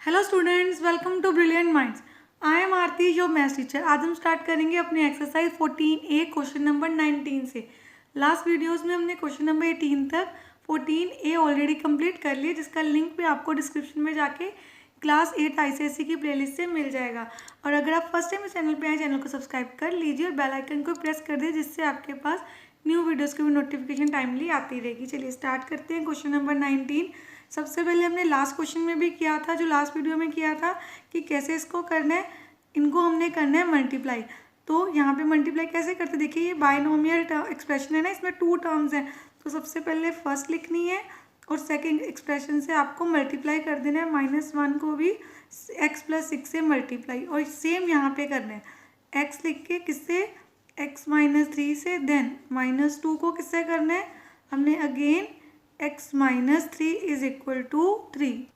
Hello students, welcome to brilliant minds. I am Aarti, your maths teacher. आज हम start करेंगे अपने एक्सरसाइज 14A क्वेश्चन नंबर 19 से। Last videos में हमने क्वेश्चन नंबर 18 तक 14A ऑलरेडी कंप्लीट कर लिया, जिसका लिंक भी आपको डिस्क्रिप्शन में जाके क्लास 8 ICSE की प्लेलिस्ट से मिल जाएगा। और अगर आप फर्स्ट टाइम इस चैनल पे आए, चैनल को सब्सक्राइब कर लीजिए और बेल आइकन को प्रेस कर दीजिए, जिससे आपके पास न्यू वीडियोज़ की भी नोटिफिकेशन टाइमली आती रहेगी। चलिए स्टार्ट करते हैं क्वेश्चन नंबर 19। सबसे पहले हमने लास्ट क्वेश्चन में भी किया था, जो लास्ट वीडियो में किया था कि कैसे इसको करना है, इनको हमने करना है मल्टीप्लाई। तो यहाँ पे मल्टीप्लाई कैसे करते, देखिए ये बायनोमियल एक्सप्रेशन है ना, इसमें 2 टर्म्स हैं। तो सबसे पहले फर्स्ट लिखनी है और सेकंड एक्सप्रेशन से आपको मल्टीप्लाई कर देना है। -1 को भी x + 6 से मल्टीप्लाई, और सेम यहाँ पे करना है। x लिख के किससे, x - 3 से, देन -2 को किससे करना है, हमने अगेन x - 3 = 3।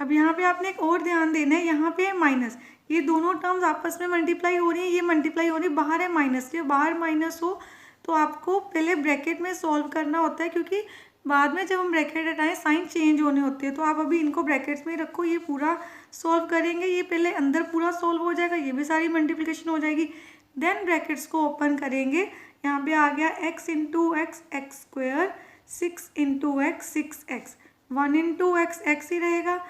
अब यहाँ पे आपने एक और ध्यान देना है, यहाँ पे माइनस, ये दोनों टर्म्स आपस में मल्टीप्लाई हो रही है, ये मल्टीप्लाई हो रही है, बाहर है माइनस। ये बाहर माइनस हो तो आपको पहले ब्रैकेट में सॉल्व करना होता है, क्योंकि बाद में जब हम ब्रैकेट हटाएं साइन चेंज होने होते हैं। तो आप अभी इनको ब्रैकेट्स में रखो, ये पूरा सॉल्व करेंगे, ये पहले अंदर पूरा सॉल्व हो जाएगा, ये भी सारी मल्टीप्लिकेशन हो जाएगी। देन ब्रैकेट्स को ओपन करेंगे, यहाँ पे आ गया x × x x², 6 × x 6x, 1 × x x ही रहेगा,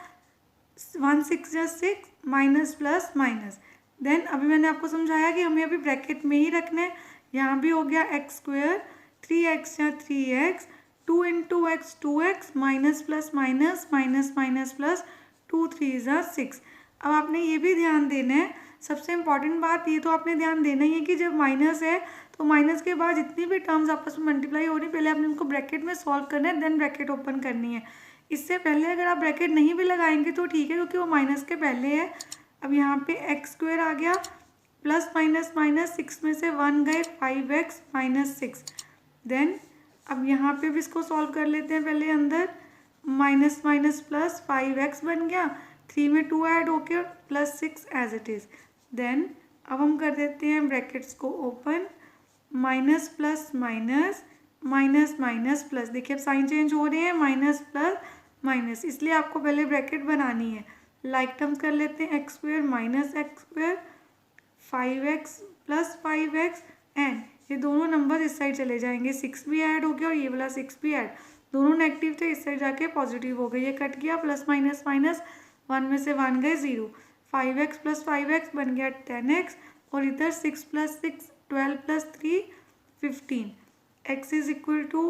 1 6 + 6, माइनस प्लस माइनस। देन अभी मैंने आपको समझाया कि हमें अभी ब्रैकेट में ही रखना है। यहाँ भी हो गया x², 3x या 3x, 2 × x 2x, minus plus minus, minus minus plus, 2 3 = 6। अब आपने ये भी ध्यान देना है, सबसे इम्पॉर्टेंट बात ये तो आपने ध्यान देना ही है कि जब माइनस है तो माइनस के बाद जितनी भी टर्म्स आपस में मल्टीप्लाई हो रही है, पहले आपने उनको ब्रैकेट में सॉल्व करना है, देन ब्रैकेट ओपन करनी है। इससे पहले अगर आप ब्रैकेट नहीं भी लगाएंगे तो ठीक है, क्योंकि वो माइनस के पहले है। अब यहाँ पे x² आ गया, प्लस माइनस माइनस, 6 में से 1 गए, 5x - 6। देन अब यहाँ पे भी इसको सॉल्व कर लेते हैं पहले अंदर, माइनस माइनस प्लस, 5x बन गया, 3 में 2 ऐड होके +6 एज इट इज़। देन अब हम कर देते हैं ब्रैकेट्स को open, minus plus minus, minus minus plus, देखिए अब साइन चेंज हो रहे हैं, माइनस प्लस माइनस, इसलिए आपको पहले ब्रैकेट बनानी है। लाइक टर्म्स कर लेते हैं, x² - x², 5x + 5x, and ये दोनों नंबर इस साइड चले जाएंगे, 6 भी ऐड हो गया और ये वाला 6 भी ऐड, दोनों नेगेटिव थे, इस साइड जाके पॉजिटिव हो गए, ये कट गया, प्लस माइनस माइनस, 1 में से 1 गए 0, 5x + 5x बन गया 10x, और इधर 6 + 6 12 + 3 15, x =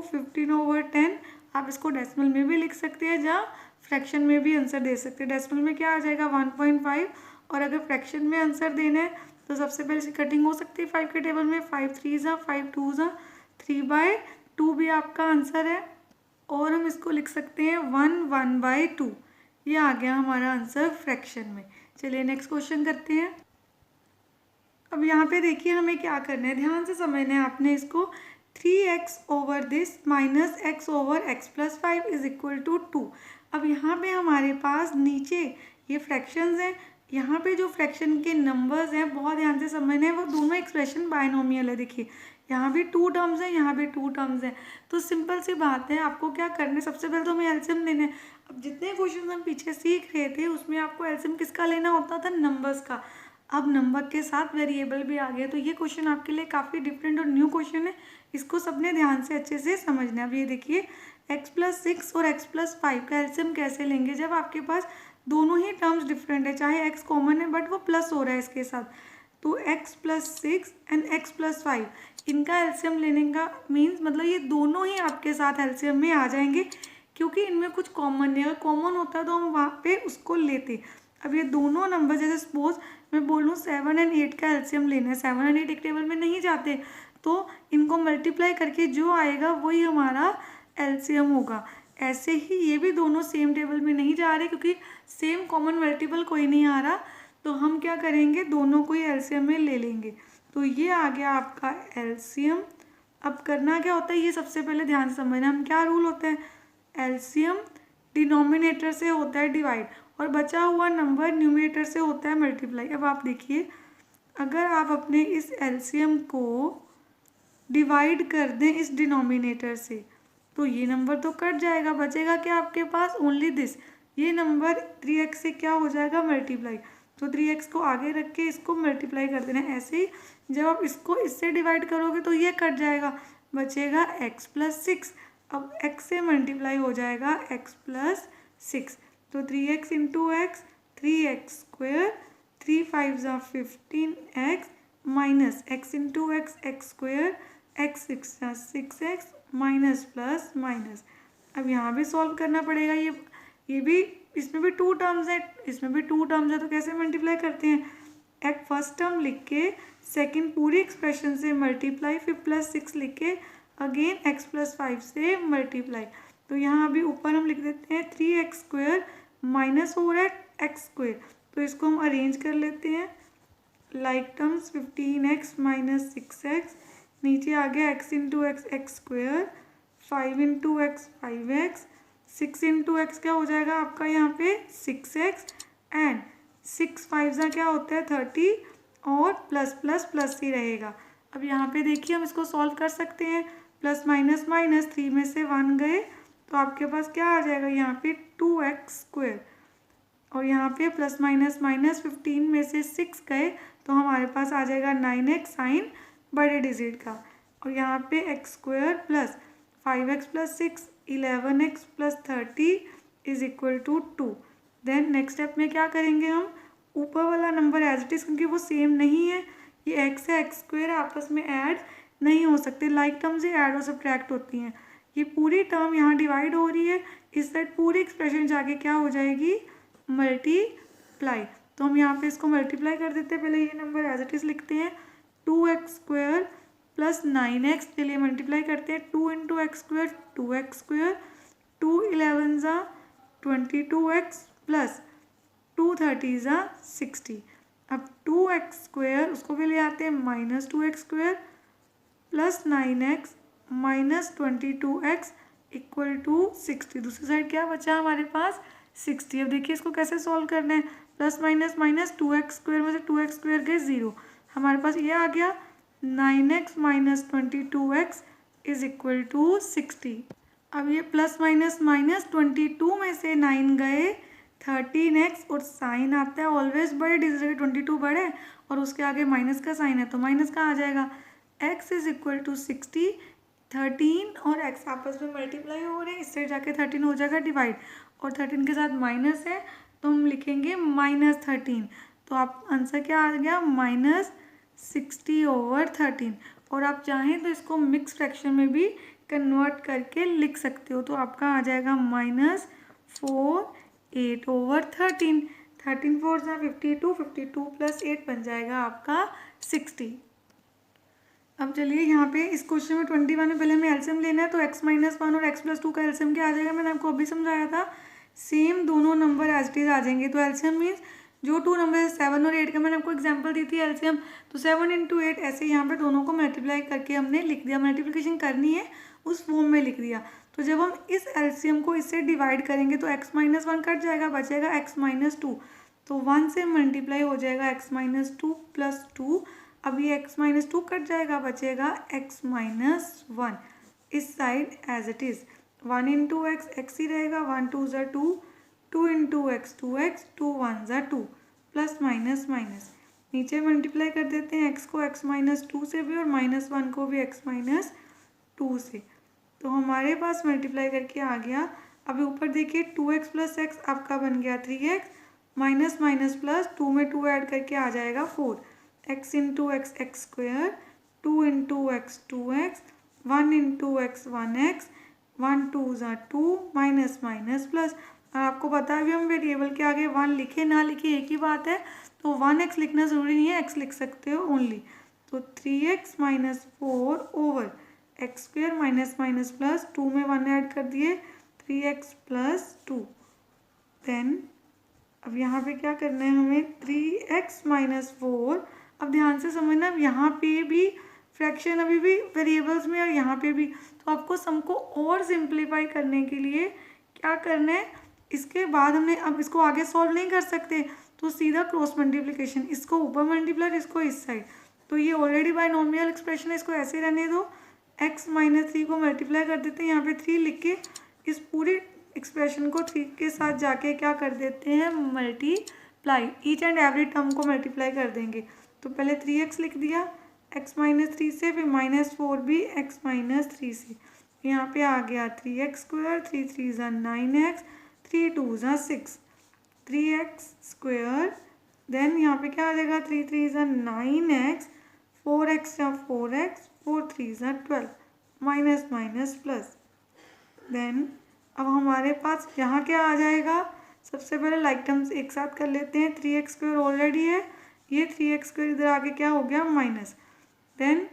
15/10। आप इसको डेसिमल में भी लिख सकते हैं, जहाँ फ्रैक्शन में भी आंसर दे सकते हैं। डेसिमल में क्या आ जाएगा 1.5, और अगर फ्रैक्शन में आंसर देना है तो सबसे पहले इसकी कटिंग हो सकती है 5 के टेबल में, 5 3 = 5 2 = 3/2 भी आपका आंसर है, और हम इसको लिख सकते हैं 1/2। ये आ गया हमारा आंसर फ्रैक्शन में। चलिए नेक्स्ट क्वेश्चन करते हैं। अब यहाँ पे देखिए हमें क्या करना है, ध्यान से समझना है आपने इसको। 3x/this - x/x + 5 = 2। अब यहाँ पे हमारे पास नीचे ये फ्रैक्शंस हैं, यहाँ पे जो फ्रैक्शन के नंबर्स हैं, बहुत ध्यान से समझना है, वो दोनों एक्सप्रेशन बायनोमियल है। देखिए यहाँ भी 2 टर्म्स हैं, यहाँ भी 2 टर्म्स हैं। तो सिंपल सी बात है, आपको क्या करना है, सबसे पहले तो हमें एलसीएम लेना है। अब जितने क्वेश्चन हम पीछे सीख रहे थे उसमें आपको एलसीएम किसका लेना होता था, नंबर्स का। अब नंबर के साथ वेरिएबल भी आ गया, तो ये क्वेश्चन आपके लिए काफ़ी डिफरेंट और न्यू क्वेश्चन है, इसको सबने ध्यान से अच्छे से समझना है। अब ये देखिए x + 6 और x + 5 का एलसीएम कैसे लेंगे, जब आपके पास दोनों ही टर्म्स डिफरेंट है, चाहे x कॉमन है बट वो प्लस हो रहा है इसके साथ। तो x + 6 एंड x + 5, इनका एलसीएम लेने का मीन्स मतलब ये दोनों ही आपके साथ एलसीएम में आ जाएंगे, क्योंकि इनमें कुछ कॉमन नहीं है। अगर कॉमन होता तो हम वहाँ पे उसको लेते। अब ये दोनों नंबर, जैसे सपोज मैं बोलूँ 7 और 8 का एलसीएम लेना है, 7 और 8 एक टेबल में नहीं जाते, तो इनको मल्टीप्लाई करके जो आएगा वही हमारा एलसीएम होगा। ऐसे ही ये भी दोनों सेम टेबल में नहीं जा रहे, क्योंकि सेम कॉमन मल्टीपल कोई नहीं आ रहा, तो हम क्या करेंगे, दोनों को ही एलसीएम में ले लेंगे। तो ये आ गया आपका एलसीएम। अब करना क्या होता है, ये सबसे पहले ध्यान से समझना, हम क्या रूल होता है, एलसीएम डिनोमिनेटर से होता है डिवाइड, और बचा हुआ नंबर न्यूमरेटर से होता है मल्टीप्लाई। अब आप देखिए, अगर आप अपने इस एलसीएम को डिवाइड कर दें इस डिनोमिनेटर से, तो ये नंबर तो कट जाएगा, बचेगा क्या आपके पास, ओनली दिस, ये नंबर 3x से क्या हो जाएगा, मल्टीप्लाई। तो 3x को आगे रख के इसको मल्टीप्लाई कर देना। ऐसे ही जब आप इसको इससे डिवाइड करोगे तो ये कट जाएगा, बचेगा x प्लस 6। अब x से मल्टीप्लाई हो जाएगा x प्लस 6। तो 3x into x, 3x square, 3 5 ज़ा 15x minus x into X, x square, x 6 ज़ा 6x माइनस प्लस माइनस। अब यहाँ भी सॉल्व करना पड़ेगा। ये भी, इसमें भी 2 टर्म्स है, इसमें भी 2 टर्म्स है, तो कैसे मल्टीप्लाई करते हैं, एक फर्स्ट टर्म लिख के सेकंड पूरी एक्सप्रेशन से मल्टीप्लाई, फिर प्लस 6 लिख के अगेन x प्लस 5 से मल्टीप्लाई। तो यहाँ अभी ऊपर हम लिख देते हैं 3x स्क्वेयर माइनस हो रहा है x स्क्वेयर, तो इसको हम अरेंज कर लेते हैं like terms. 15x minus 6x, नीचे आ गया x into X, x square, 5 into x 5x, 6 into x क्या हो जाएगा आपका यहाँ पे 6x, एंड 6 5 ज़ा क्या होता है 30, और प्लस प्लस प्लस ही रहेगा। अब यहाँ पे देखिए हम इसको सॉल्व कर सकते हैं। प्लस माइनस माइनस, 3 में से 1 गए तो आपके पास क्या आ जाएगा यहाँ पे 2x स्क्वेयर, और यहाँ पे प्लस माइनस माइनस 15 में से 6 गए तो हमारे पास आ जाएगा 9x साइन बड़े डिजिट का, और यहाँ पे x square plus 5x plus 6 11x plus 30 is equal to 2। Then next step में क्या करेंगे, हम ऊपर वाला नंबर एज इट इज, क्योंकि वो सेम नहीं है, ये x है, x स्क्वेयर आपस में ऐड नहीं हो सकते, लाइक टर्म्स ही ऐड और सब्ट्रैक्ट होती हैं। ये पूरी टर्म यहाँ डिवाइड हो रही है, इस साइड पूरी एक्सप्रेशन जाके क्या हो जाएगी, मल्टीप्लाई। तो हम यहाँ पे इसको मल्टीप्लाई कर देते हैं। पहले ये नंबर एज इट इज लिखते हैं, 2x स्क्वेयर प्लस 9x के लिए मल्टीप्लाई करते हैं, 2 into x square 2x square, 2 11 ज़ा 22x प्लस 2 30 ज़ा 60। अब 2x स्क्वेयर उसको भी ले आते हैं minus 2x square plus 9x minus 22x equal to 60। दूसरी साइड क्या बचा हमारे पास 60। अब देखिए इसको कैसे सॉल्व करना है, plus minus minus 2x square में से 2x स्क्वेयर गए 0, हमारे पास ये आ गया 9x minus 22x is equal to 60। अब ये प्लस माइनस माइनस 22 में से 9 गए 13x, और साइन आता है ऑलवेज बड़े डिजिट, 22 बड़े और उसके आगे माइनस का साइन है तो माइनस का आ जाएगा, x इज इक्वल टू 60। 13 और x आपस में मल्टीप्लाई हो रहे हैं, इससे जाके 13 हो जाएगा डिवाइड, और 13 के साथ माइनस है तो हम लिखेंगे माइनस 13। तो आप आंसर क्या आ गया, माइनस 60 ओवर 13। और आप चाहें तो इसको मिक्स फ्रैक्शन में भी कन्वर्ट करके लिख सकते हो, तो आपका आ जाएगा माइनस 4 8 ओवर 13। 13 4 ज़ा 52, 52 प्लस 8 बन जाएगा आपका 60। अब चलिए यहाँ पे इस क्वेश्चन में 21 में पहले हमें एलसीएम लेना है, तो x माइनस 1 और x प्लस 2 का एलसीएम क्या आ जाएगा, मैंने आपको अभी समझाया था, सेम दोनों नंबर एज इट इज आ जाएंगे। तो एलसीएम मीन्स जो 2 नंबर है 7 और 8 का मैंने आपको एग्जांपल दी थी एलसीएम, तो 7 इंटू 8 ऐसे यहाँ पे दोनों को मल्टीप्लाई करके हमने लिख दिया, मल्टीप्लिकेशन करनी है उस फॉर्म में लिख दिया। तो जब हम इस एलसीएम को इससे डिवाइड करेंगे तो x माइनस 1 कट जाएगा, बचेगा x माइनस 2, तो 1 से मल्टीप्लाई हो जाएगा x माइनस 2 प्लस 2। अब ये x माइनस 2 कट जाएगा, बचेगा x माइनस 1। इस side as it is 1 into X X ही रहेगा, 1 2 ज़ा 2, 2 इंटू एक्स 2x, 2 1 ज़ा 2, प्लस माइनस माइनस, नीचे मल्टीप्लाई कर देते हैं x को x माइनस 2 से भी और माइनस 1 को भी x माइनस 2 से, तो हमारे पास मल्टीप्लाई करके आ गया। अभी ऊपर देखिए 2x प्लस x आपका बन गया 3x, माइनस माइनस प्लस 2 में 2 ऐड करके आ जाएगा 4, x into X x square, 2 into x 2x, 1 into x 1x, 1 2 ज़ा 2, माइनस माइनस प्लस। और आपको पता है भी हम वेरिएबल के आगे 1 लिखे ना लिखे एक ही बात है, तो 1x लिखना ज़रूरी नहीं है, x लिख सकते हो ओनली। तो 3x minus 4 over x square minus minus plus 2 में 1 ऐड कर दिए 3x प्लस 2। देन अब यहाँ पे क्या करना है हमें 3x माइनस 4। अब ध्यान से समझना, अब यहाँ पे भी फ्रैक्शन अभी भी वेरिएबल्स में और यहाँ पे भी, तो आपको सम को और सिंप्लीफाई करने के लिए क्या करना है, इसके बाद हमने अब इसको आगे सॉल्व नहीं कर सकते तो सीधा क्रॉस मल्टीप्लिकेशन, इसको ऊपर मल्टीप्लाई इसको इस साइड, तो ये ऑलरेडी बाइनोमियल एक्सप्रेशन है, इसको ऐसे रहने दो। x माइनस 3 को मल्टीप्लाई कर देते हैं, यहाँ पे 3 लिख के इस पूरी एक्सप्रेशन को 3 के साथ जाके क्या कर देते हैं, multiply, each and every term को मल्टीप्लाई कर देंगे। तो पहले 3x लिख दिया x माइनस 3 से, फिर -4 भी x माइनस 3 से। यहाँ पे आ गया 3x², 3 3 ज़ा 9x, 3 2 ज़ा 6, 3x²। देन यहाँ पे क्या आ जाएगा, 3 3 ज़ा 9x, 4x ज़ा 4x, 4 3 ज़ा 12, माइनस माइनस प्लस। देन अब हमारे पास यहाँ क्या आ जाएगा, सबसे पहले लाइक टर्म्स एक साथ कर लेते हैं। 3x² ऑलरेडी है, ये 3x² इधर आके क्या हो गया, minus. Then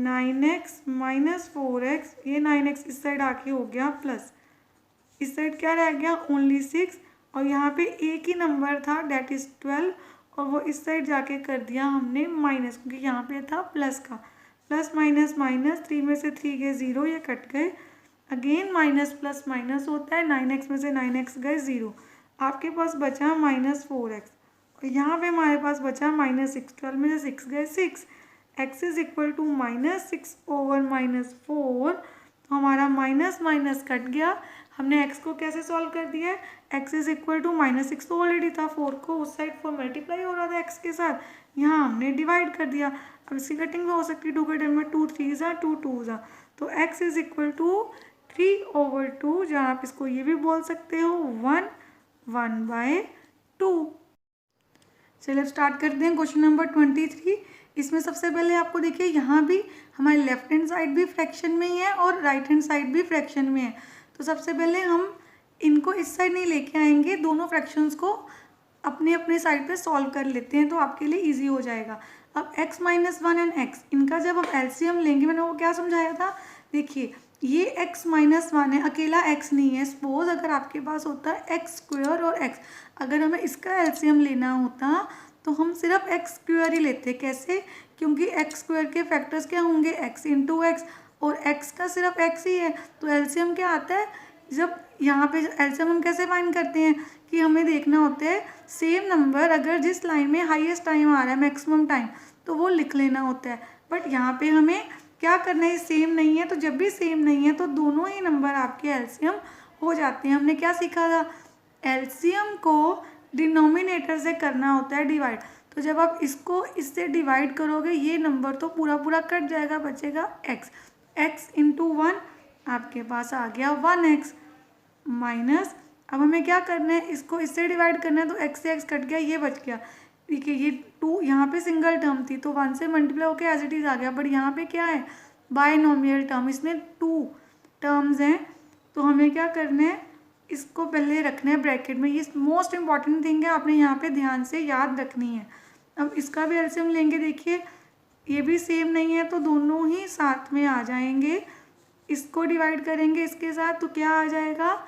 9x minus 4x, ये 9x इस साइड आके हो गया प्लस। इस साइड क्या रह गया, ओनली 6, और यहाँ पे एक ही नंबर था डेट इज़ 12, और वो इस साइड जाके कर दिया हमने माइनस, क्योंकि यहाँ पे था प्लस का। प्लस माइनस माइनस, 3 में से 3 गए 0, ये कट गए। अगेन माइनस प्लस माइनस होता है, 9x में से 9x गए 0, आपके पास बचा -4x, और यहाँ पे हमारे पास बचा -6, 12 में से 6 गए 6, x is equal to -6 over -4। तो हमारा माइनस माइनस कट गया। हमने x को कैसे सॉल्व कर दिया है, x इज इक्वल टू -6 तो ऑलरेडी था, 4 को उस साइड 4 मल्टीप्लाई हो रहा था x के साथ, यहाँ हमने डिवाइड कर दिया। अब इसकी कटिंग में हो सकती है 2 के टर्म में, 2 3 ज़ा 2 2 ज़ा, तो x इज इक्वल टू 3/2, जहाँ आप इसको ये भी बोल सकते हो 1/2। चलिए स्टार्ट करते हैं क्वेश्चन नंबर 23। इसमें सबसे पहले आपको देखिए यहाँ भी हमारी लेफ्ट हैंड साइड भी फ्रैक्शन में ही है और राइट हैंड साइड भी फ्रैक्शन में है। तो सबसे पहले हम इनको इस साइड नहीं लेके आएंगे, दोनों फ्रैक्शंस को अपने अपने साइड पे सॉल्व कर लेते हैं, तो आपके लिए इजी हो जाएगा। अब x माइनस 1 एंड x, इनका जब हम एलसीएम लेंगे, मैंने वो क्या समझाया था, देखिए ये x माइनस 1 है, अकेला x नहीं है। सपोज अगर आपके पास होता है x² और x, अगर हमें इसका एलसीएम लेना होता तो हम सिर्फ x² ही लेते। कैसे, क्योंकि x² के फैक्टर्स क्या होंगे, x इंटू एक्स, और x का सिर्फ x ही है, तो एलसीएम क्या आता है। जब यहाँ पे एलसीएम हम कैसे फाइंड करते हैं कि हमें देखना होता है सेम नंबर अगर जिस लाइन में हाईएस्ट टाइम आ रहा है, मैक्सिमम टाइम, तो वो लिख लेना होता है। बट यहाँ पे हमें क्या करना है, सेम नहीं है, तो जब भी सेम नहीं है तो दोनों ही नंबर आपके एलसीएम हो जाते हैं। हमने क्या सीखा था, एलसीएम को डिनोमिनेटर से करना होता है डिवाइड। तो जब आप इसको इससे डिवाइड करोगे, ये नंबर तो पूरा पूरा कट जाएगा, बचेगा x। x इंटू 1 आपके पास आ गया 1x माइनस, अब हमें क्या करना है, इसको इससे डिवाइड करना है, तो x से x कट गया, ये बच गया। देखिए ये 2 यहाँ पे सिंगल टर्म थी तो 1 से मल्टीप्लाई होकर एज इट इज़ आ गया, बट यहाँ पे क्या है, बायनोमियल टर्म, इसमें 2 टर्म्स हैं, तो हमें क्या करना है, इसको पहले रखना है ब्रैकेट में। ये मोस्ट इंपॉर्टेंट थिंग है, आपने यहाँ पे ध्यान से याद रखनी है। अब इसका भी एलसीएम लेंगे, देखिए ये भी सेम नहीं है, तो दोनों ही साथ में आ जाएंगे। इसको डिवाइड करेंगे इसके साथ, तो क्या आ जाएगा,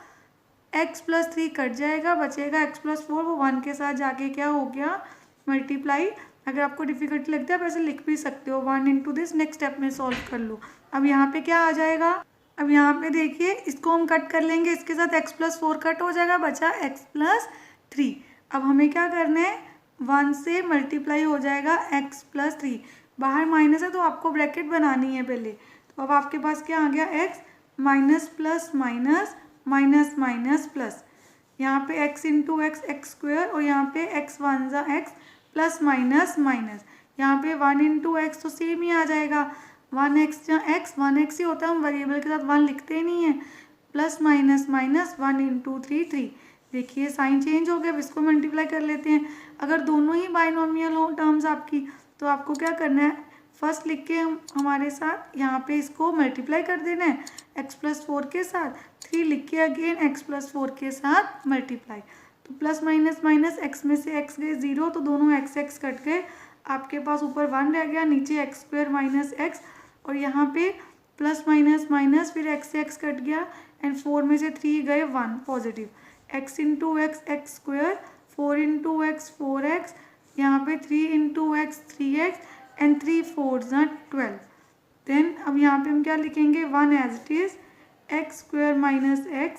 x प्लस 3 कट जाएगा, बचेगा x प्लस 4, वो 1 के साथ जाके क्या हो गया, मल्टीप्लाई। अगर आपको डिफिकल्टी लगता है आप ऐसे लिख भी सकते हो, 1 इंटू दिस, नेक्स्ट स्टेप में सॉल्व कर लो। अब यहाँ पे क्या आ जाएगा, अब यहाँ पे देखिए इसको हम कट कर लेंगे, इसके साथ x प्लस 4 कट हो जाएगा, बचा x प्लस 3। अब हमें क्या करना है, 1 से मल्टीप्लाई हो जाएगा x प्लस 3, बाहर माइनस है तो आपको ब्रैकेट बनानी है पहले। तो अब आपके पास क्या आ गया, x minus plus minus minus minus plus, यहाँ पे x इंटू एक्स x², और यहाँ पे x 1 ज़ा x प्लस माइनस माइनस, यहाँ पे 1 इंटू एक्स तो सेम ही आ जाएगा, 1x जहाँ x 1x ही होता है, हम वेरिएबल के साथ 1 लिखते ही नहीं है, प्लस माइनस माइनस 1 इंटू 3 3। देखिए साइन चेंज हो गया, अब इसको मल्टीप्लाई कर लेते हैं। अगर दोनों ही बाइनोमियल हो टर्म्स आपकी, तो आपको क्या करना है, फर्स्ट लिख के हमारे साथ यहाँ पे इसको मल्टीप्लाई कर देना है x प्लस 4 के साथ, 3 लिख के अगेन x प्लस 4 के साथ मल्टीप्लाई। तो प्लस माइनस माइनस, x में से x गए 0, तो दोनों x कट गए, आपके पास ऊपर 1 रह गया, नीचे x² माइनस x, और यहाँ पे प्लस माइनस माइनस, फिर x से x कट गया, एंड 4 में से 3 गए 1 positive, x into x x², 4 into x 4x, यहाँ पे 3 इंटू एक्स 3x, एंड 3 4 ज़ा 12। देन अब यहाँ पे हम क्या लिखेंगे, 1 as it is, x² minus x,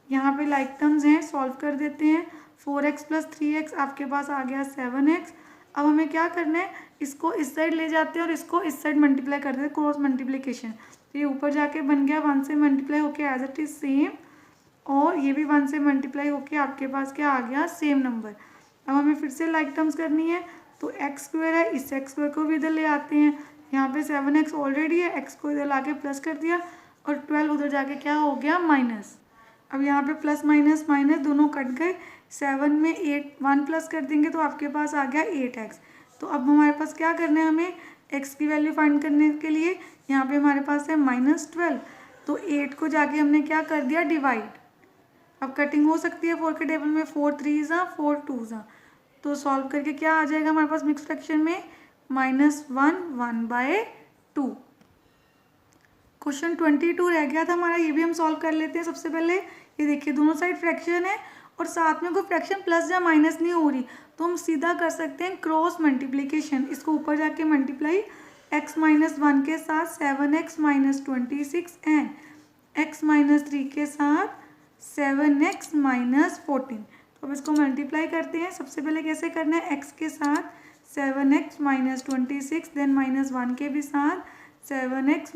यहाँ पे लाइक टर्म्स हैं, सॉल्व कर देते हैं। 4x प्लस 3x आपके पास आ गया 7x। अब हमें क्या करना है, इसको इस साइड ले जाते हैं और इसको इस साइड मल्टीप्लाई कर देते हैं, क्रॉस मल्टीप्लिकेशन। तो ये ऊपर जाके बन गया 1 से मल्टीप्लाई होके एज इट इज़ सेम, और ये भी 1 से मल्टीप्लाई होके आपके पास क्या आ गया, सेम नंबर। अब हमें फिर से लाइक टर्म्स करनी है, तो एक्स स्क्वायर है, इस एक्स स्क्वायर को भी इधर ले आते हैं। यहाँ पे 7x ऑलरेडी है, एक्स को इधर लाके प्लस कर दिया और 12 उधर जाके क्या हो गया, माइनस। अब यहाँ पे प्लस माइनस माइनस दोनों कट गए, 7 में 1 प्लस कर देंगे तो आपके पास आ गया 8x। तो अब हमारे पास क्या करना है, हमें x की वैल्यू फाइंड करने के लिए यहाँ पे हमारे पास है -12, तो 8 को जाके हमने क्या कर दिया, डिवाइड। अब कटिंग हो सकती है 4 के टेबल में, 4 3 4 2, तो सॉल्व करके क्या आ जाएगा हमारे पास मिक्स फ्रैक्शन में -1 1/2। क्वेश्चन 22 रह गया था हमारा, ये भी हम सॉल्व कर लेते हैं। सबसे पहले ये देखिए दोनों साइड फ्रैक्शन है और साथ में कोई फ्रैक्शन प्लस या माइनस नहीं हो रही, तो हम सीधा कर सकते हैं क्रॉस मल्टीप्लिकेशन। इसको ऊपर जाके मल्टीप्लाई x - 1 के साथ 7x - 26 एंड x - 3 के साथ 7x - 14। तो अब इसको मल्टीप्लाई करते हैं। सबसे पहले कैसे करना है, x के साथ 7x - 26 देन -1 के भी साथ 7x -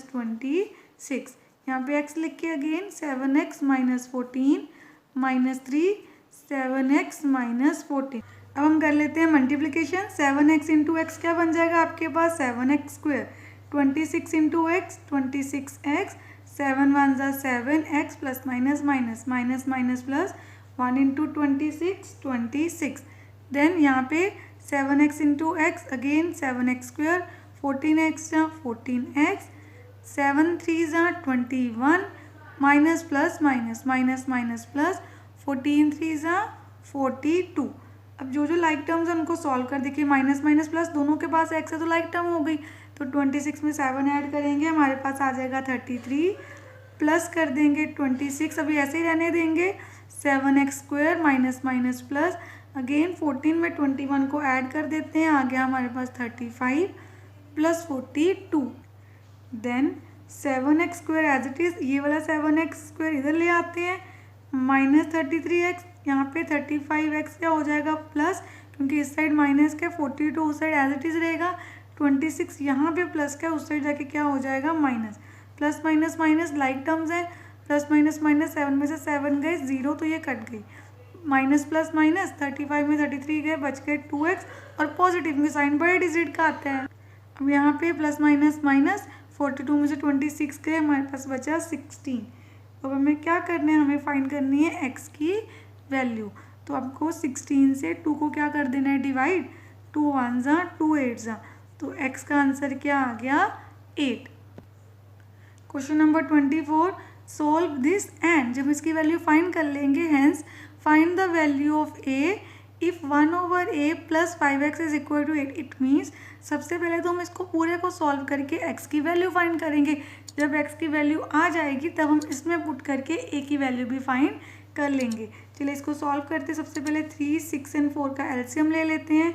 26, यहाँ पे x लिख के अगेन 7x - 14 -3 7x - 14। अब हम कर लेते हैं मल्टीप्लिकेशन। 7x इंटू एक्स क्या बन जाएगा आपके पास, 7x square, 26 into x 26x, 7 1 ज़ा 7x plus minus minus minus minus plus 1 into 26 then यहाँ पे 7x into x again 7x square, 14x ज़ा 14x, 7 3 ज़ा 21 minus plus minus minus minus plus 14 3 ज़ा 42। अब जो लाइक टर्म्स हैं उनको सॉल्व कर देखिए, माइनस माइनस प्लस दोनों के पास x है तो लाइक टर्म हो गई, तो 26 में 7 ऐड करेंगे हमारे पास आ जाएगा 33, प्लस कर देंगे 26, अभी ऐसे ही रहने देंगे 7x square minus minus plus again 14 में 21 को ऐड कर देते हैं, आ गया हमारे पास 35 plus 42, then 7x square as it is, ये वाला 7x स्क्वायर इधर ले आते हैं, -33x, यहाँ पे 35x क्या हो जाएगा प्लस, क्योंकि इस साइड माइनस का 42 उस साइड एज इट इज़ रहेगा, 26 यहाँ पे प्लस का उस साइड जाके क्या हो जाएगा minus, plus minus minus like terms है, प्लस माइनस माइनस 7 में से 7 गए 0 तो ये कट गई, माइनस प्लस माइनस 35 में 33 गए बच गए 2x और पॉजिटिव में साइन बड़े डिजिट का आता है। अब यहाँ पे प्लस माइनस माइनस 42 में से 26 गए हमारे पास बचा 16। अब हमें क्या करना है, हमें फाइंड करनी है x की वैल्यू, तो आपको 16 से 2 को क्या कर देना है डिवाइड, 2 1 ज़ा 2 8 ज़ा, तो x का आंसर क्या आ गया 8। Question number 24, solve this and, जब इसकी वैल्यू फाइंड कर लेंगे, hence find the value of a if 1/a plus 5x is equal to 8। It means सबसे पहले तो हम इसको पूरे को सॉल्व करके x की वैल्यू फाइंड करेंगे, जब x की वैल्यू आ जाएगी तब हम इसमें पुट करके a की वैल्यू भी फाइंड कर लेंगे। चलिए इसको सॉल्व करते हैं। सबसे पहले 3 6 एंड 4 का एलसीएम ले लेते हैं,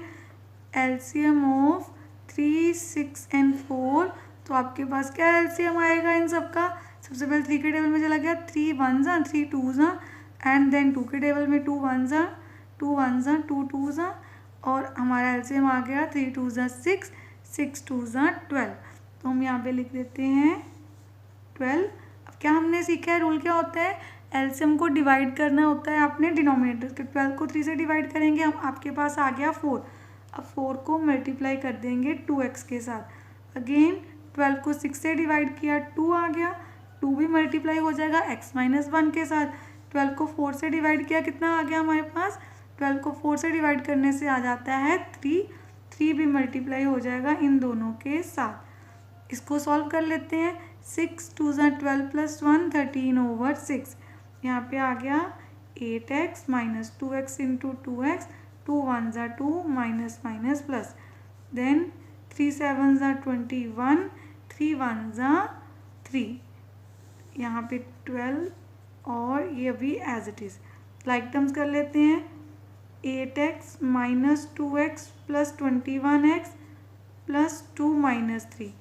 एलसीएम ऑफ 3 6 एंड 4, तो आपके पास क्या एलसीएम आएगा इन सब का, सबसे पहले 3 के टेबल में चला गया 3 1 ज़ा 3 2 ज़ा एंड देन 2 के टेबल में 2 1 ज़ा 2 1 ज़ा 2 2 ज़ा और हमारा एलसीएम आ गया 3 2 ज़ा 6 6 2 ज़ा 12, तो हम यहाँ पे लिख देते हैं 12। अब क्या हमने सीखा है, रूल क्या होता है, एलसीएम को डिवाइड करना होता है आपने डिनोमिनेटर, तो 12 को 3 से डिवाइड करेंगे, हम आपके पास आ गया 4। अब 4 को मल्टीप्लाई कर देंगे 2x के साथ, अगेन 12 को 6 से डिवाइड किया 2 आ गया, 2 भी मल्टीप्लाई हो जाएगा x - 1 के साथ, 12 को 4 से डिवाइड किया कितना आ गया हमारे पास, 12 को 4 से डिवाइड करने से आ जाता है 3, 3 भी मल्टीप्लाई हो जाएगा इन दोनों के साथ। इसको सॉल्व कर लेते हैं, 6 2 ज़ा 12 प्लस 1 13/6, यहाँ पे आ गया 8x minus 2x into 2x, 2 1 ज़ा 2 माइनस माइनस प्लस, देन 3 7 ज़ा 21 3 1 ज़ा 3, यहाँ पे 12 और ये भी as it is like terms कर लेते हैं, 8x minus 2x plus 21x plus 2 minus 3।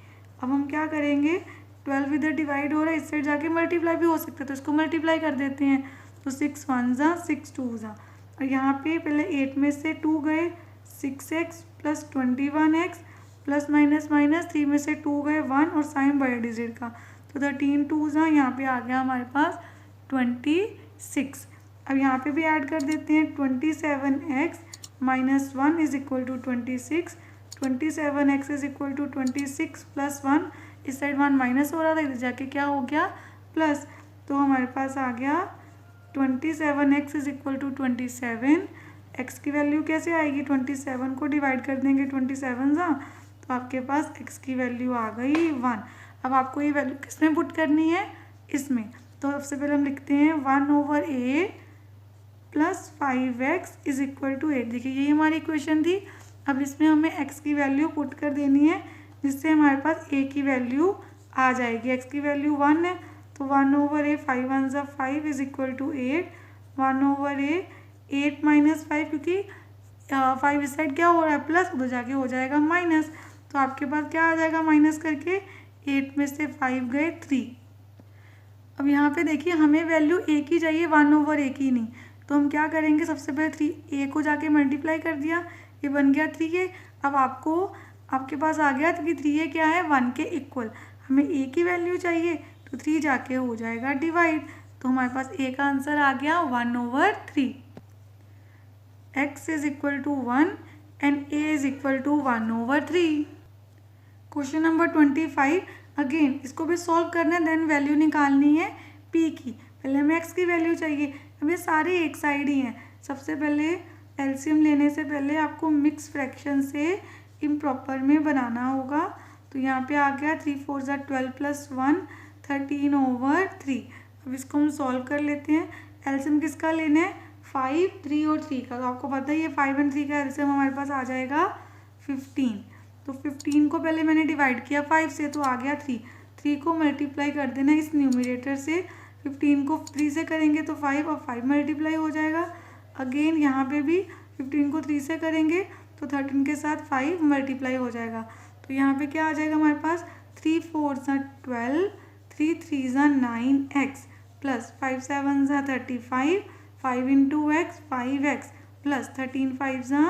अब हम क्या करेंगे, 12 इधर डिवाइड हो रहा है, इस साइड जाके मल्टीप्लाई भी हो सकता है, तो इसको मल्टीप्लाई कर देते हैं, तो 6 1 ज़ा 6 2 ज़ा और यहाँ पे पहले 8 में से 2 गए 6x plus 21x plus minus minus 3 में से 2 गए 1 और साइन बड़े डिजिट का, तो 13 2 ज़ा यहाँ पे आ गया हमारे पास 28। 6। अब यहाँ पे भी ऐड कर देते हैं 27x minus 1 is equal to 26। 27x is equal to 26 plus 1, इस साइड 1 माइनस हो रहा था, इधर जाके क्या हो गया प्लस, तो हमारे पास आ गया 27x is equal to 27। x की वैल्यू कैसे आएगी, 27 को डिवाइड कर देंगे 27 सा, तो आपके पास x की वैल्यू आ गई 1। अब आपको ये वैल्यू किस में पुट करनी है, इसमें। तो सबसे पहले हम लिखते हैं 1/a plus 5x is equal to 8। देखिए यही हमारी इक्वेशन थी। अब इसमें हमें x की वैल्यू पुट कर देनी है, जिससे हमारे पास a की वैल्यू आ जाएगी। x की वैल्यू 1 है, तो 1/a 5 1 ज़ा 5 is equal to 8। 1/a 8 minus 5, क्योंकि 5 इस साइड क्या हो रहा है प्लस, उधर जाके हो जाएगा माइनस, तो आपके पास क्या आ जाएगा माइनस करके, 8 में से 5 गए 3। अब यहाँ पे देखिए हमें वैल्यू a की चाहिए, 1/a की नहीं, तो हम क्या करेंगे, सबसे पहले 3a को जाके मल्टीप्लाई कर दिया, ये बन गया 3a। अब आपके पास आ गया कि 3a क्या है, 1 के इक्वल। हमें a की वैल्यू चाहिए, तो 3 जाके हो जाएगा डिवाइड, तो हमारे पास a का आंसर आ गया 1/3। x is equal to 1 and a is equal to 1/3। Question number 25, again इसको भी सॉल्व करना है, देन वैल्यू निकालनी है p की। पहले हमें x की वैल्यू चाहिए। अब ये सारे एक साइड ही हैं। सबसे पहले एलसीएम लेने से पहले आपको मिक्स फ्रैक्शन से इम्प्रॉपर में बनाना होगा। तो यहाँ पे आ गया 3 4 ज़ा 12 प्लस 1 13/3। अब इसको हम सॉल्व कर लेते हैं। एलसीएम किसका लेना है, 5 3 और 3 का। तो आपको पता है ये 5 और 3 का एलसीएम हमारे पास आ जाएगा 15। तो 15 को पहले मैंने डिवाइड किया 5 से, तो आ गया 3। 3 को मल्टीप्लाई कर देना इस न्यूमरेटर से, 15 को 3 से करेंगे तो 5 और 5 मल्टीप्लाई हो जाएगा। अगेन यहाँ पे भी 15 को 3 से करेंगे तो 13 के साथ 5 मल्टीप्लाई हो जाएगा। तो यहाँ पे क्या आ जाएगा हमारे पास, 3 4 ज़ा 12 3 3 ज़ा 9x प्लस 5 7 ज़ा 35 5 इंटू x 5x प्लस 13 5 ज़ा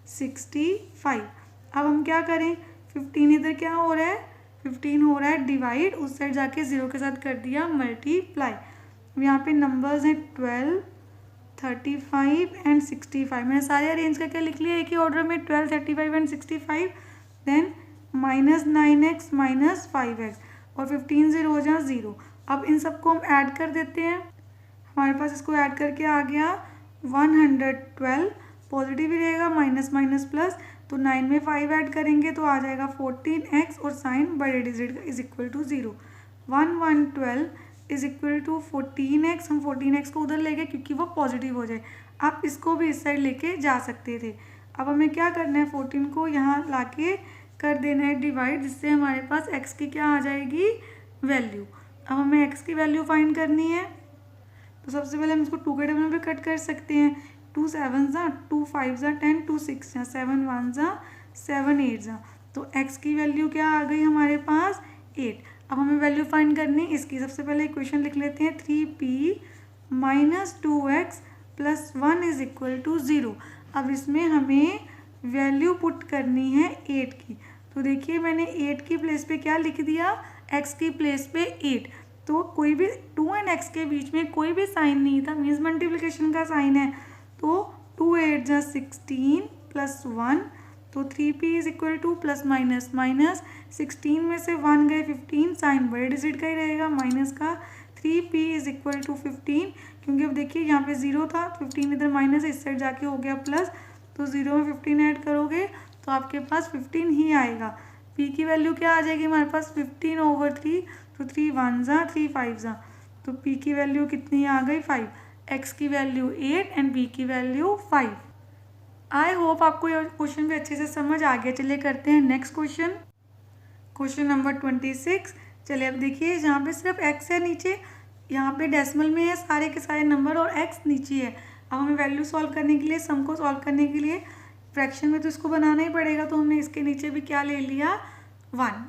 65। अब हम क्या करें, 15 इधर क्या हो रहा है, 15 हो रहा है डिवाइड, उस साइड जाके 0 के साथ कर दिया मल्टीप्लाई। यहाँ पे नंबर्स हैं 12 35 एंड 65। मैंने सारे अरेंज करके लिख लिया एक ही ऑर्डर में, 12 35 and 65। Then minus 9x minus 5x और 15 0 हो जाए 0। अब इन सबको हम ऐड कर देते हैं। हमारे पास इसको ऐड करके आ गया 112। पॉजिटिव ही रहेगा, माइनस माइनस प्लस, तो 9 में 5 ऐड करेंगे तो आ जाएगा 14x और साइन बड़े डिजिट का is equal to 0। 112 is equal to 14x। हम 14x को उधर ले गए क्योंकि वो पॉजिटिव हो जाए। आप इसको भी इस साइड लेके जा सकते थे। अब हमें क्या करना है, 14 को यहाँ लाके कर देना है डिवाइड, जिससे हमारे पास x की क्या आ जाएगी वैल्यू। अब हमें x की वैल्यू फाइंड करनी है, तो सबसे पहले हम इसको 2 के टेबल में भी कट कर सकते हैं। 2 7 ज़ा 2 5 ज़ा 10 2 6 ज़ा 7 1 ज़ा 7 8 ज़ा, तो x की वैल्यू क्या आ गई हमारे पास 8। अब हमें वैल्यू फाइंड करनी है इसकी। सबसे पहले इक्वेशन लिख लेते हैं 3p minus 2x plus 1 is equal to 0। अब इसमें हमें वैल्यू पुट करनी है 8 की। तो देखिए मैंने 8 की प्लेस पे क्या लिख दिया, x की प्लेस पे 8। तो कोई भी 2 एंड x के बीच में कोई भी साइन नहीं था, मीन्स मल्टीप्लिकेशन का साइन है। तो 2 8 ज़ा 16 प्लस 1, तो 3p is equal two plus minus minus 16 में से 1 गए 15, साइन बड़े डिजिट का ही रहेगा माइनस का। 3p इज इक्वल टू 15, क्योंकि अब देखिए यहाँ पे 0 था, 15 इधर माइनस इस साइड जाके हो गया प्लस, तो 0 में 15 ऐड करोगे तो आपके पास 15 ही आएगा। p की वैल्यू क्या आ जाएगी हमारे पास 15/3, तो 3 1 ज़ा 3 5 ज़ा, तो p की वैल्यू कितनी आ गई 5, x की वैल्यू 8 एंड b की वैल्यू 5। आई होप आपको ये क्वेश्चन भी अच्छे से समझ आ गया। चलिए करते हैं नेक्स्ट क्वेश्चन, क्वेश्चन नंबर 26। चलिए अब देखिए जहाँ पे सिर्फ x है नीचे, यहाँ पे डेसिमल में है सारे के सारे नंबर और x नीचे है। अब हमें वैल्यू सॉल्व करने के लिए, सम को सॉल्व करने के लिए फ्रैक्शन में तो इसको बनाना ही पड़ेगा, तो हमने इसके नीचे भी क्या ले लिया 1।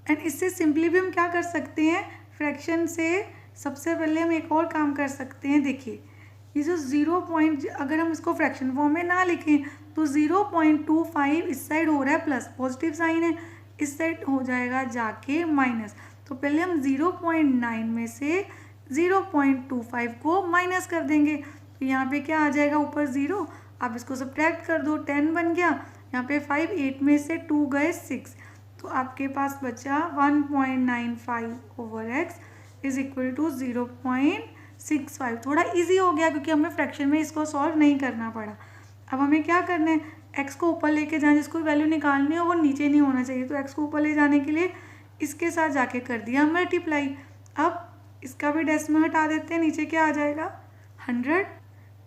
एंड इससे सिंपली भी हम क्या कर सकते हैं, फ्रैक्शन से सबसे पहले हम एक और काम कर सकते हैं। देखिए ये जो 0 पॉइंट, अगर हम इसको फ्रैक्शन फॉर्म में ना लिखें तो 0.25 इस साइड हो रहा है प्लस, पॉजिटिव साइन है, इस साइड हो जाएगा जाके माइनस। तो पहले हम 0.9 में से 0.25 को माइनस कर देंगे। तो यहाँ पे क्या आ जाएगा, ऊपर 0, आप इसको सब्ट्रैक्ट कर दो, 10 बन गया। यहाँ पे 5, 8 में से 2 गए 6, तो आपके पास बचा 1.95/x इज इक्वल टू 0.65। थोड़ा इजी हो गया क्योंकि हमें फ्रैक्शन में इसको सॉल्व नहीं करना पड़ा। अब हमें क्या करना है, x को ऊपर लेके जाए, जिसको वैल्यू निकालनी हो वो नीचे नहीं होना चाहिए, तो x को ऊपर ले जाने के लिए इसके साथ जाके कर दिया मल्टीप्लाई। अब इसका भी डेसिमल हटा देते हैं, नीचे क्या आ जाएगा 100,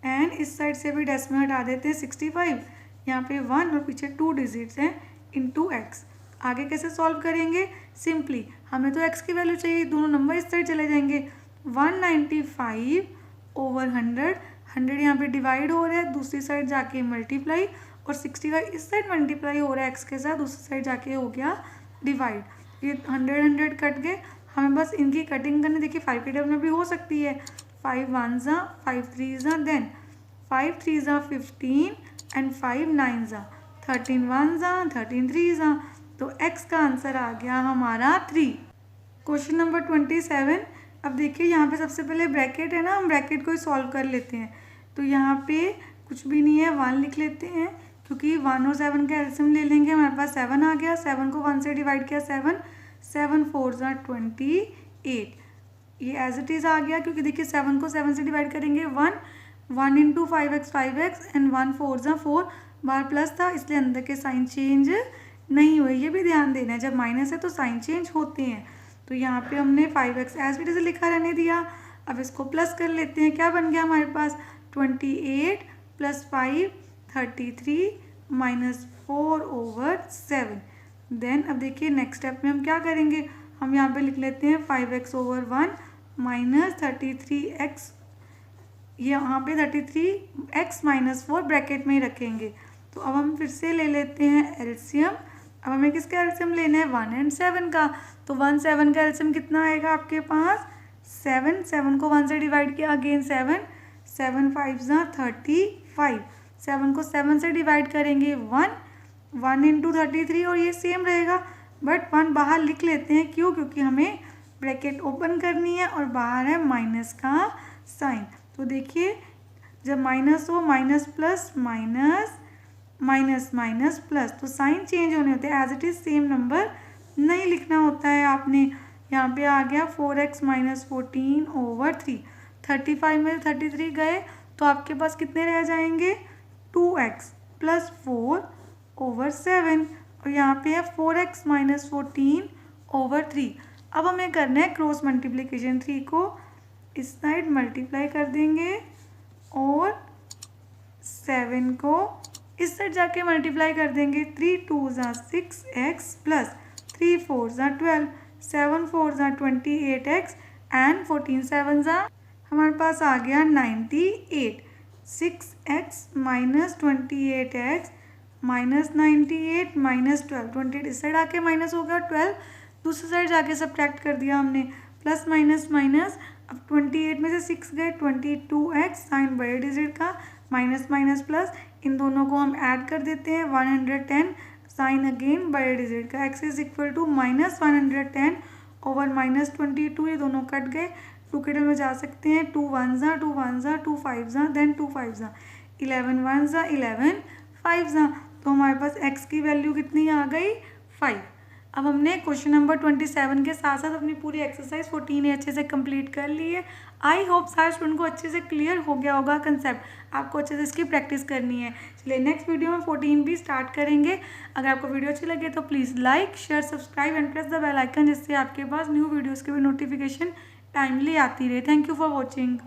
एंड इस साइड से भी डेसिमल हटा देते हैं 65, यहाँ पे 1 और पीछे 2 डिजिट्स हैं इंटू x। आगे कैसे सॉल्व करेंगे, सिंपली हमें तो x की वैल्यू चाहिए, दोनों नंबर इस साइड चले जाएंगे। 195/100, 100 यहाँ पे डिवाइड हो रहा है, दूसरी साइड जाके मल्टीप्लाई, और 65 इस साइड मल्टीप्लाई हो रहा है x के साथ, दूसरी साइड जाके हो गया डिवाइड। ये 100 कट गए, हमें बस इनकी कटिंग करनी। देखिए 5 के टेबल में भी हो सकती है, 5 1s 5 3s, then 5 3s 15 and 5 9s 13 1s 13 3s। तो x का आंसर आ गया हमारा 3। Question number 27। अब देखिए यहाँ पे सबसे पहले ब्रैकेट है ना, हम ब्रैकेट को ही सॉल्व कर लेते हैं। तो यहाँ पे कुछ भी नहीं है, 1 लिख लेते हैं, क्योंकि 1 और 7 का एलसीएम ले लेंगे, हमारे पास 7 आ गया। 7 को 1 से डिवाइड किया, 7 7 4s 28, ये एज इट इज़ आ गया, क्योंकि देखिए 7 को 7 से डिवाइड करेंगे 1 1 into 5x 5x and 1 4s 4, बाहर प्लस था इसलिए अंदर के साइन चेंज नहीं हुए। ये भी ध्यान देना है, जब माइनस है तो साइन चेंज होते हैं। तो यहाँ पे हमने 5x एज इट इज़ लिखा रहने दिया। अब इसको प्लस कर लेते हैं, क्या बन गया हमारे पास 28 + 5 33 -4/7। देन अब देखिए नेक्स्ट स्टेप में हम क्या करेंगे, हम यहाँ पे लिख लेते हैं 5x/1 -33x, यहाँ पे 33x - 4 ब्रैकेट में ही रखेंगे। तो अब हम फिर से ले लेते हैं एलसीएम। अब हमें किसका एलसीएम लेना है, 1 और 7 का। तो 1 7 का एलसीएम कितना आएगा आपके पास 7, 7 को 1 से डिवाइड किया, अगेन 7 7 5s 35, 7 को 7 से डिवाइड करेंगे 1 1 इंटू 33, और ये सेम रहेगा, बट 1 बाहर लिख लेते हैं। क्यों, क्योंकि हमें ब्रैकेट ओपन करनी है और बाहर है माइनस का साइन। तो देखिए जब माइनस हो, minus plus minus minus minus plus, तो साइन चेंज होने होते हैं, as it is same number नहीं लिखना होता है आपने। यहाँ पे आ गया 4x - 14/3, 35 में 33 गए, तो आपके पास कितने रह जाएंगे 2x + 4/7, और यहाँ पे है 4x - 14/3। अब हमें करना है क्रॉस मल्टीप्लिकेशन, 3 को इस साइड मल्टीप्लाई कर देंगे और 7 को इस साइड जाके मल्टीप्लाई कर देंगे। 3 2s 6x + 3 4s 12, 7 4s 28x and 14 7s हमारे पास आ गया 98। 6x - 28x -98 -12, 28 इस साइड आके माइनस हो गया, 12 दूसरी साइड जाके सब्ट्रैक्ट कर दिया हमने, प्लस माइनस माइनस। अब 28 में से 6 गए, 22x साइन बड़े डिजिट का, माइनस माइनस प्लस, इन दोनों को हम ऐड कर देते हैं, 110 साइन अगेन बड़े डिजिट का, x is equal to -110 over -22, ये दोनों कट गए, 2 के में जा सकते हैं, 2 1s 2 1s 2 5s then 2 5s 11 1s 11 5s। तो हमारे पास x की वैल्यू कितनी आ गई 5। अब हमने क्वेश्चन नंबर 27 के साथ साथ अपनी पूरी एक्सरसाइज 14A अच्छे से कंप्लीट कर ली है। आई होप सारे स्टूडेंट को अच्छे से क्लियर हो गया होगा कंसेप्ट, आपको अच्छे से इसकी प्रैक्टिस करनी है। चलिए नेक्स्ट वीडियो में 14B स्टार्ट करेंगे। अगर आपको वीडियो अच्छी लगे तो please like share subscribe and press the bell icon, जिससे आपके पास न्यू वीडियोज़ की भी नोटिफिकेशन टाइमली आती रहे। Thank you for watching.